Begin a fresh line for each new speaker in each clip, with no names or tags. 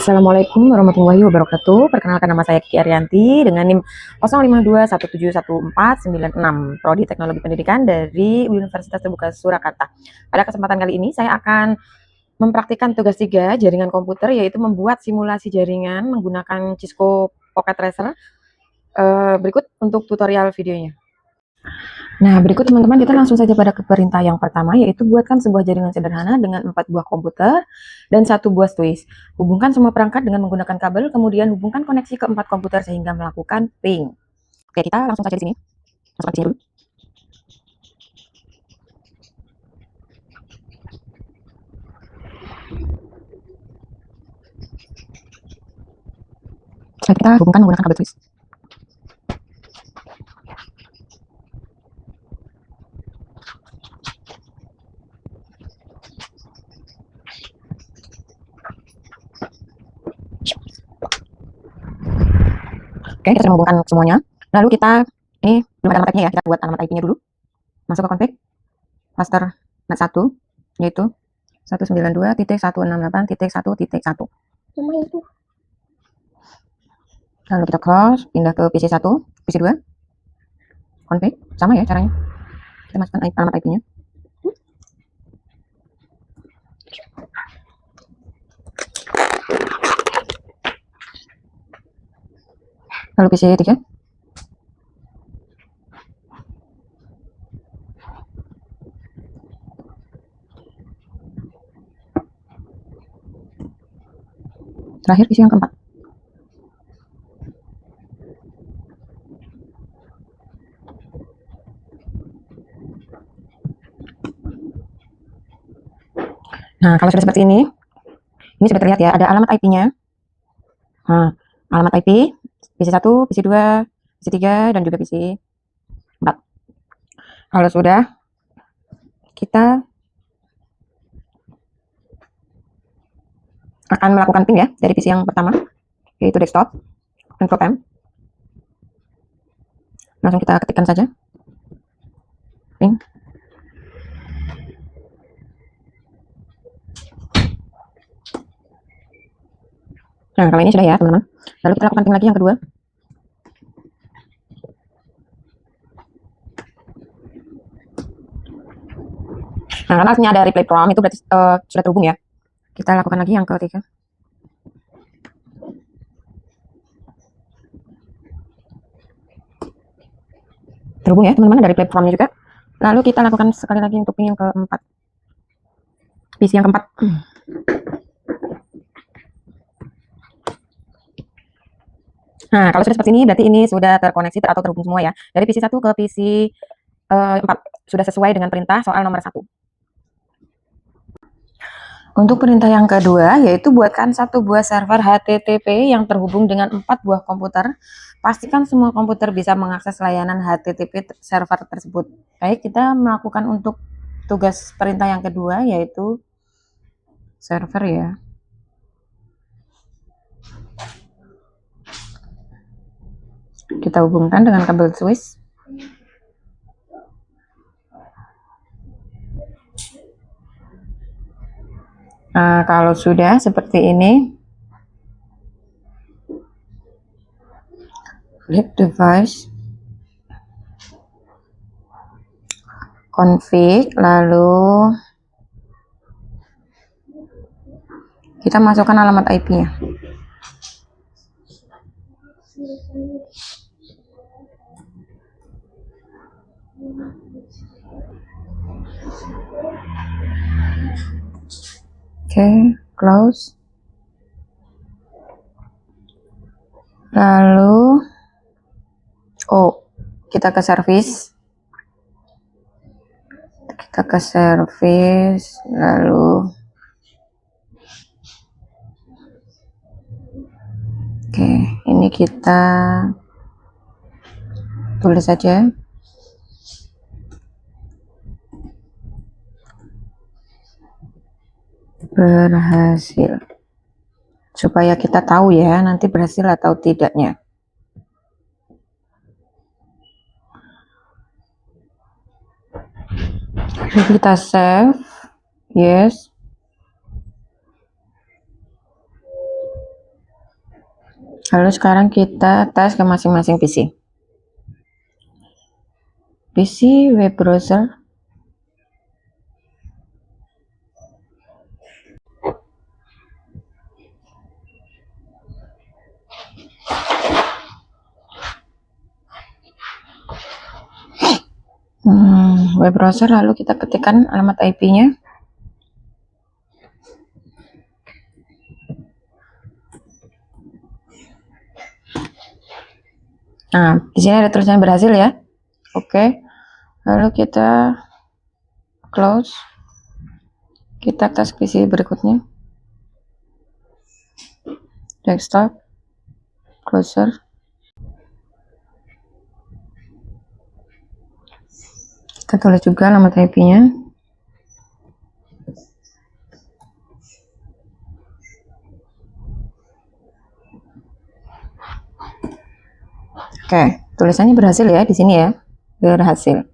Assalamualaikum warahmatullahi wabarakatuh. Perkenalkan, nama saya Kiki Arianti dengan NIM 0521714996, Prodi Teknologi Pendidikan dari Universitas Terbuka Surakarta. Pada kesempatan kali ini saya akan mempraktikkan tugas 3 jaringan komputer, yaitu membuat simulasi jaringan menggunakan Cisco Pocket Tracer. Berikut untuk tutorial videonya. Nah, berikut teman-teman, kita langsung saja pada perintah yang pertama, yaitu buatkan sebuah jaringan sederhana dengan 4 buah komputer dan 1 buah switch. Hubungkan semua perangkat dengan menggunakan kabel, kemudian hubungkan koneksi ke 4 komputer sehingga melakukan ping. Oke, kita langsung saja di sini. Masukkan di sini dulu. Kita hubungkan menggunakan kabel switch. Oke, kita sudah menghubungkan semuanya. Lalu kita, ini belum ada alamat IP-nya ya, kita buat alamat IP-nya dulu. Masuk ke config, master NAT 1, yaitu 192.168.1.1. Lalu kita close, pindah ke PC 1, PC 2, config, sama ya caranya. Kita masukkan alamat IP-nya. Lalu PC 3. Terakhir PC yang keempat. Nah, kalau sudah seperti ini sudah terlihat ya, ada alamat IP-nya. Nah, alamat IP PC 1, PC 2, PC 3, dan juga PC 4. Kalau sudah, kita akan melakukan ping ya, dari PC yang pertama, yaitu desktop, dan program. Langsung kita ketikkan saja, ping. Nah, kalau ini sudah ya teman-teman. Lalu kita lakukan ping lagi yang kedua. Nah, karena artinya ada replay from, itu berarti sudah terhubung ya. Kita lakukan lagi yang ketiga. Terhubung ya teman-teman, dari replay from-nya juga. Lalu kita lakukan sekali lagi untuk ping yang keempat. PC yang keempat. Nah, kalau sudah seperti ini, berarti ini sudah terkoneksi atau terhubung semua ya. Dari PC 1 ke PC 4. Sudah sesuai dengan perintah soal nomor 1. Untuk perintah yang kedua, yaitu buatkan 1 buah server HTTP yang terhubung dengan 4 buah komputer. Pastikan semua komputer bisa mengakses layanan HTTP server tersebut. Baik, kita melakukan untuk tugas perintah yang kedua, yaitu server ya. Kita hubungkan dengan kabel switch. Nah, kalau sudah seperti ini, klik device, config, lalu kita masukkan alamat IP-nya. Oke, close. Lalu kita ke service. Lalu ini kita tulis saja berhasil, supaya kita tahu ya nanti berhasil atau tidaknya. Kita save, yes. Lalu sekarang kita tes ke masing-masing PC. PC web browser. Web browser, lalu kita ketikkan alamat IP-nya. Nah, di sini ada tulisan berhasil ya. Oke. Lalu kita close. Kita tes PC berikutnya. Desktop, closer. Kita tulis juga alamat IP-nya. Oke, tulisannya berhasil ya di sini ya. Berhasil.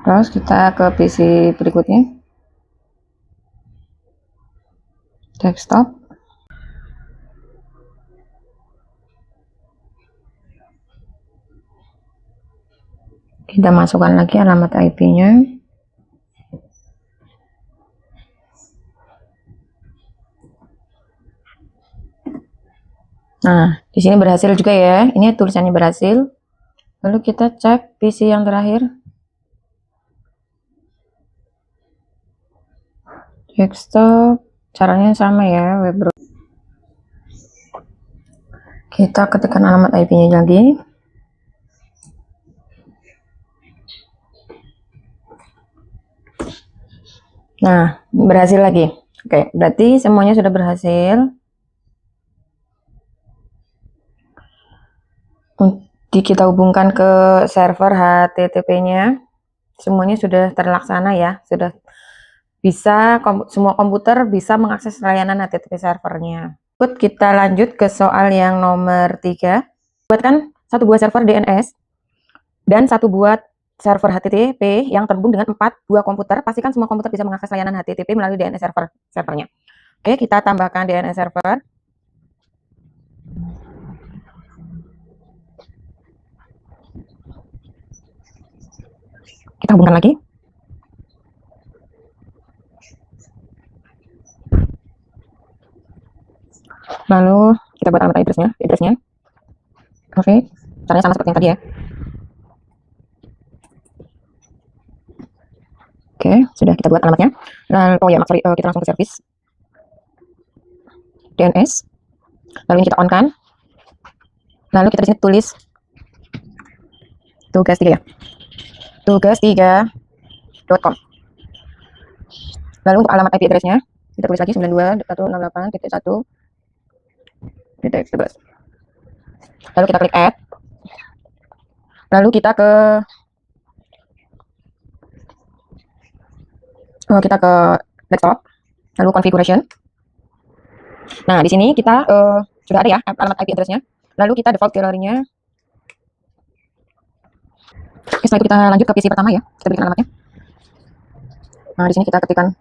Terus kita ke PC berikutnya. Desktop. Kita masukkan lagi alamat IP-nya. Nah, di sini berhasil juga ya. Ini tulisannya berhasil. Lalu kita cek PC yang terakhir. Desktop, caranya sama ya, web browser. Kita ketikkan alamat IP-nya lagi. Nah, berhasil lagi. Oke, berarti semuanya sudah berhasil. Kita hubungkan ke server HTTP-nya. Semuanya sudah terlaksana ya. Sudah bisa, semua komputer bisa mengakses layanan HTTP servernya. Kita lanjut ke soal yang nomor 3. Buatkan satu buah server DNS dan satu buah server HTTP yang terhubung dengan 4 buah komputer. Pastikan semua komputer bisa mengakses layanan HTTP melalui DNS servernya. Oke, kita tambahkan DNS server. Kita hubungkan lagi. Lalu kita buat alamat address-nya. Oke, caranya sama seperti yang tadi ya. Oke, sudah kita buat alamatnya. Lalu, kita langsung ke service DNS. Lalu ini kita on kan. Lalu kita di sini tulis tugas 3 ya. tugas3.com. Lalu untuk alamat IP address-nya kita tulis lagi 92.168.1.11. Lalu kita klik add. Lalu kita ke desktop, lalu configuration. Nah, di sini kita sudah ada ya alamat IP address-nya. Lalu kita default gallery-nya. Oke, setelah itu kita lanjut ke PC pertama ya. Kita berikan alamatnya. Nah, di sini kita ketikkan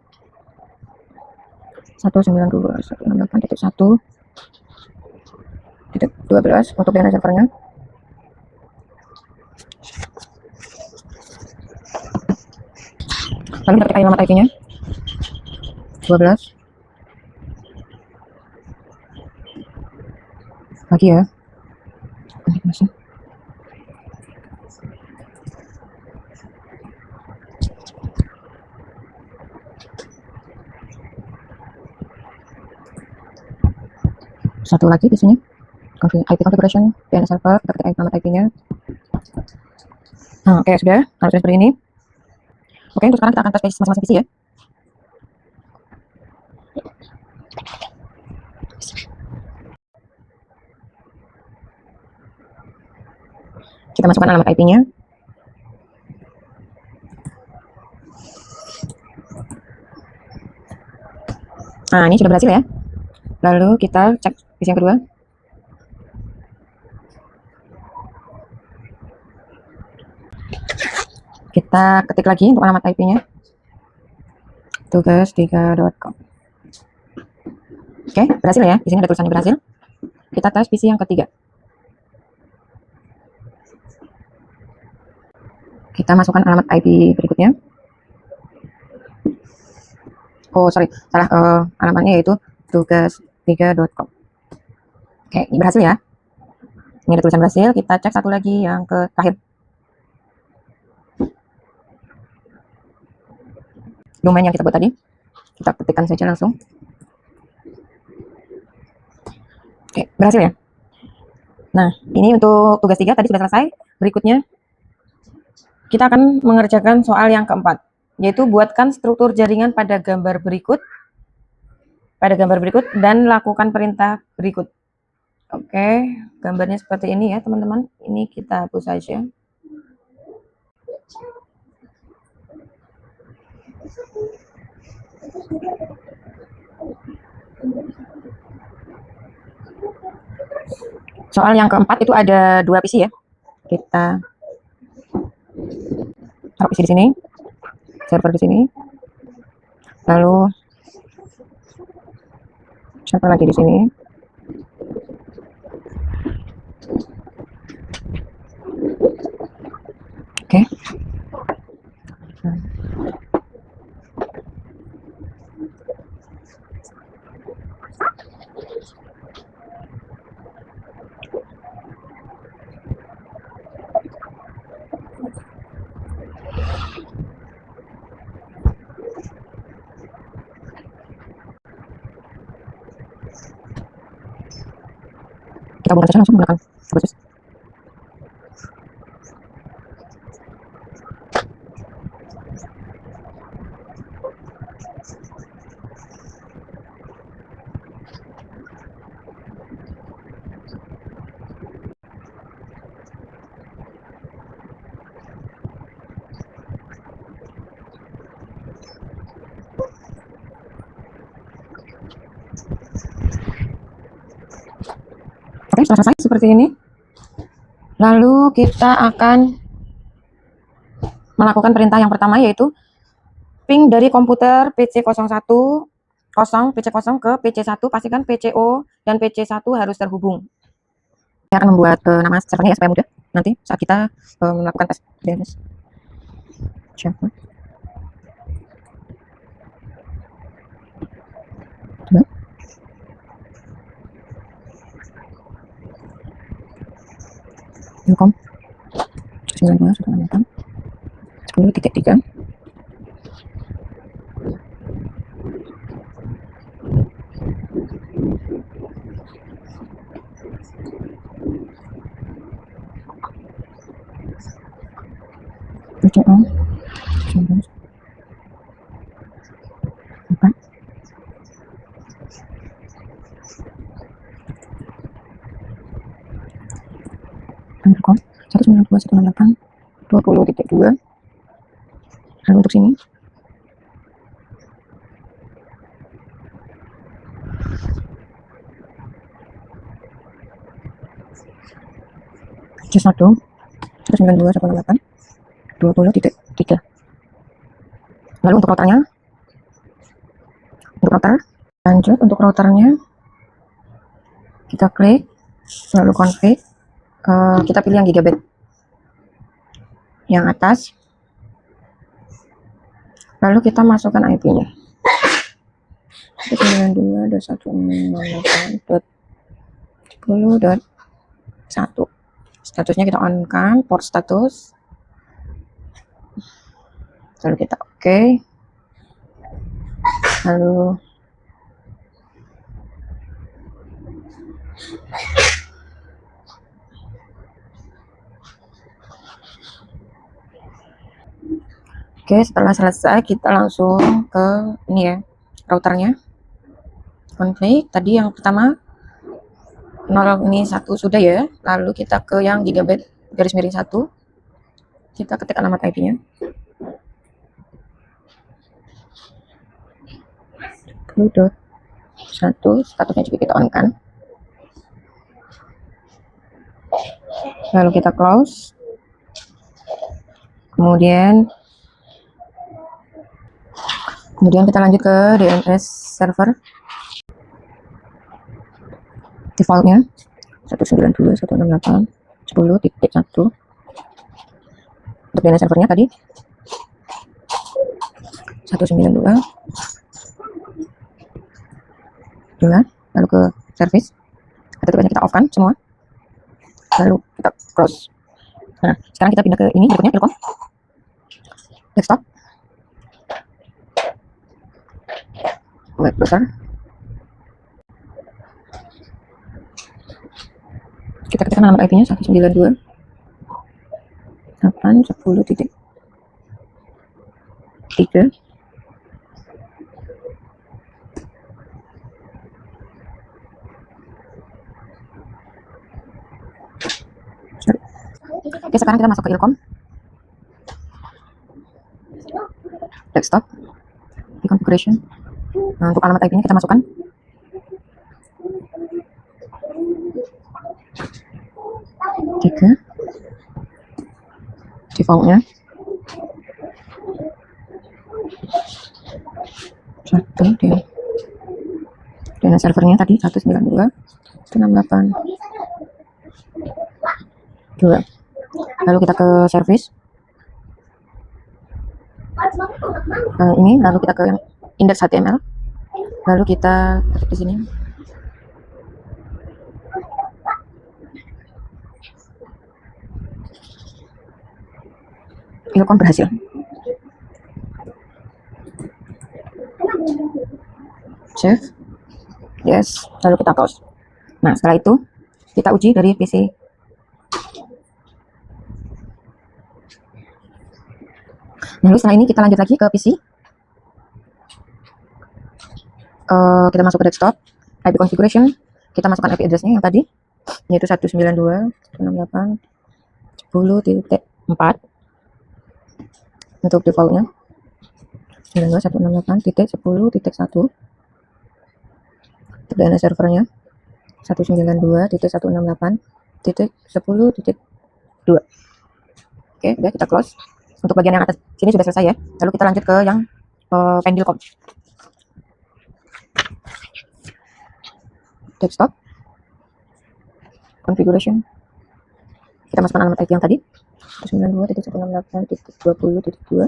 192.168.1.12 untuk DNS servernya. Lalu kita ketikkan alamat IP-nya 12 lagi ya. Masih. Satu lagi di sini IP configuration DNS server, kita ketik alamat IP-nya. Nah, oke, sudah harusnya seperti ini. Oke, untuk sekarang kita akan tes masing-masing PC ya. Kita masukkan alamat IP-nya. Nah, ini sudah berhasil ya. Lalu kita cek PC yang kedua. Kita ketik lagi untuk alamat IP-nya. tugas3.com. Oke, berhasil ya. Di sini ada tulisannya berhasil. Kita tes PC yang ketiga. Kita masukkan alamat IP berikutnya. Oh, sorry, salah, alamatnya yaitu tugas3.com. Oke, ini berhasil ya. Ini ada tulisan berhasil. Kita cek satu lagi yang ke terakhir. Domain yang kita buat tadi, kita ketikkan saja langsung. Oke, berhasil ya. Nah, ini untuk tugas 3 tadi sudah selesai. Berikutnya kita akan mengerjakan soal yang keempat, yaitu buatkan struktur jaringan pada gambar berikut dan lakukan perintah berikut. Oke, gambarnya seperti ini ya teman-teman. Ini kita hapus saja. Soal yang keempat itu ada 2 PC ya. Kita taruh PC di sini, server di sini, lalu server lagi di sini. Oke. Kita bukan saja langsung menggunakan proses. Oke, setelah selesai seperti ini. Lalu kita akan melakukan perintah yang pertama, yaitu ping dari komputer PC01 PC0 ke PC1, pastikan PCO dan PC1 harus terhubung. Saya akan membuat nama servernya ya, supaya mudah nanti saat kita melakukan tes DNS. Siapa? Ilkom 92.168 10.3. PCO 19 4 Ilkom 192.168 20.2. Lalu untuk sini C1 192.168 20.3. Lalu untuk routernya, lanjut untuk routernya kita klik, lalu config, kita pilih yang gigabit yang atas, lalu kita masukkan IP-nya 192.168.10.1. Statusnya kita on kan, port status, lalu kita oke. Lalu oke, setelah selesai kita langsung ke ini ya, routernya. Config tadi yang pertama 0 ini 1 sudah ya, lalu kita ke yang gigabit _1, kita ketik alamat IP-nya 10.1, statusnya juga kita on kan, lalu kita close, kemudian kita lanjut ke DNS server. defaultnya 192.168.10.1. Untuk DNS servernya tadi 192 2, lalu ke service, ketiknya kita off kan semua, lalu kita close. Nah, sekarang kita pindah ke ini berikutnya, Telkom desktop, web browser. Kita ketikkan alamat IP-nya 192.8.10.3. Oke, sekarang kita masuk ke Ilkom desktop di configuration. Nah, untuk alamat IP-nya kita masukkan 3, defaultnya 1, DNS servernya tadi 192.168.2. Lalu kita ke service, ini, lalu kita ke yang index HTML, lalu kita ketik di sini Ilkom berhasil. Save, yes, lalu kita close. Nah, setelah itu kita uji dari PC. Lalu setelah ini kita lanjut lagi ke PC. Kita masuk ke desktop, IP configuration, kita masukkan IP address-nya yang tadi, yaitu 192.168.10.4. Untuk defaultnya 192.168.10.1. Untuk DNS servernya 192.168.10.2. Oke, udah kita close. Untuk bagian yang atas sini sudah selesai ya. Lalu kita lanjut ke yang Pendilkom desktop configuration. Kita masukkan alamat IP yang tadi 192.168.20.2.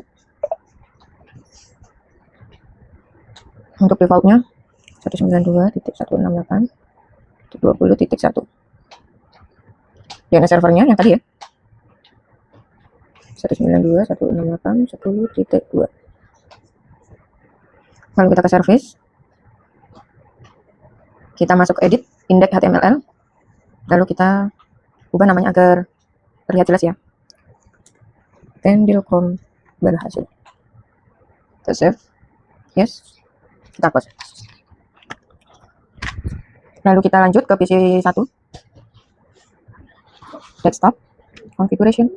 Untuk defaultnya 192.168.20.1. DNS servernya yang tadi ya 192.168.10.2. Lalu kita ke service, kita masuk ke edit index HTML, lalu kita ubah namanya agar terlihat jelas ya, Pendilkom berhasil. Kita save, yes, kita close. Lalu kita lanjut ke PC 1 desktop configuration.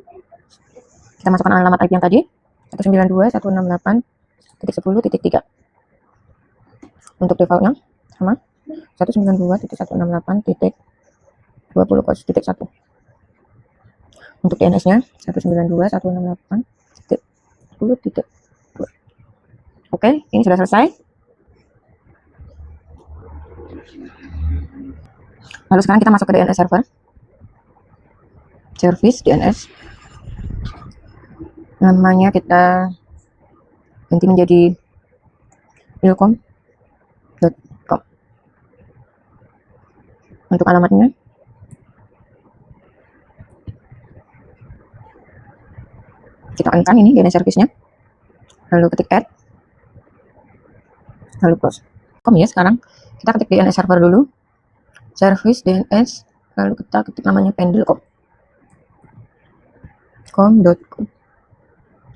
Kita masukkan alamat IP yang tadi 192.168.10.3. Untuk defaultnya sama 192.168.20.1. Untuk DNS-nya 192.168.10.2. Oke, ini sudah selesai. Lalu sekarang kita masuk ke DNS server, service DNS. Namanya kita ganti menjadi ilkom.com. Untuk alamatnya kita on-kan ini DNS service-nya, lalu ketik add, lalu close. Ya, sekarang kita ketik DNS server dulu, service DNS, lalu kita ketik namanya pendilkom.com.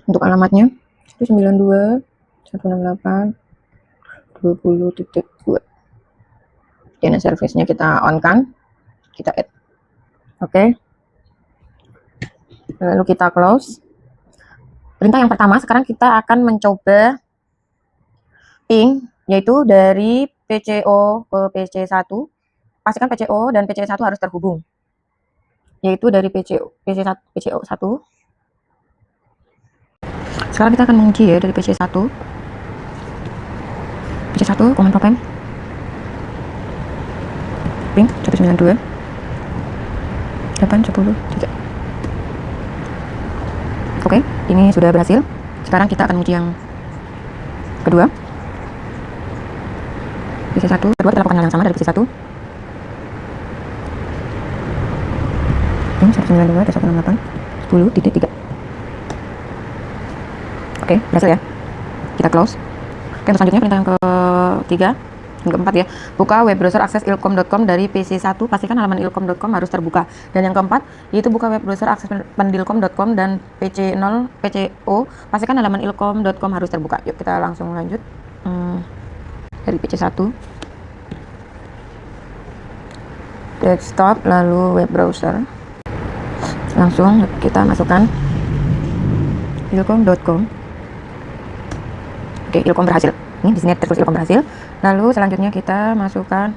Untuk alamatnya 192.168.20.2. DNS service-nya kita on kan, kita add. Oke. Lalu kita close. Perintah yang pertama, sekarang kita akan mencoba ping, yaitu dari PCO ke PC1. Pastikan PCO dan PC1 harus terhubung, yaitu dari PCO1. Sekarang kita akan menguji ya dari PC1. PC1 command program. ping 192 810 3. Oke, ini sudah berhasil. Sekarang kita akan uji yang kedua. PC1, kedua kita lakukan hal yang sama dari PC1. Ping 192 168 10.3. Oke, berhasil ya. Kita close. Oke, untuk selanjutnya perintah yang ketiga, yang keempat ya. Buka web browser akses ilkom.com dari PC1, pastikan halaman ilkom.com harus terbuka. Dan yang keempat, yaitu buka web browser akses pendilkom.com dan PC0, PCO, pastikan halaman ilkom.com harus terbuka. Yuk kita langsung lanjut. Dari PC1. Desktop, lalu web browser. Langsung kita masukkan ilkom.com. Oke, ilkom berhasil. Ini di sini tertulis ilkom berhasil. Lalu selanjutnya kita masukkan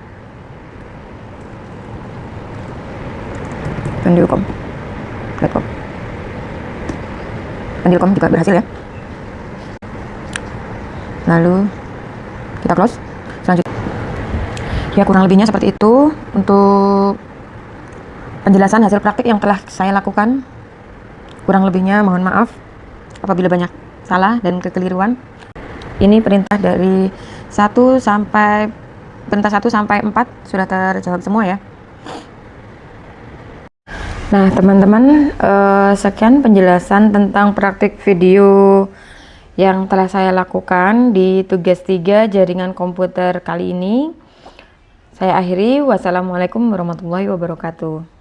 pendilkom.com. Pendilkom juga berhasil ya. Lalu kita close. Selanjutnya ya, kurang lebihnya seperti itu untuk penjelasan hasil praktik yang telah saya lakukan. Kurang lebihnya mohon maaf apabila banyak salah dan kekeliruan. Ini perintah dari 1 sampai 4 sudah terjawab semua ya. Nah teman-teman, sekian penjelasan tentang praktik video yang telah saya lakukan di tugas 3 jaringan komputer kali ini. Saya akhiri, wassalamualaikum warahmatullahi wabarakatuh.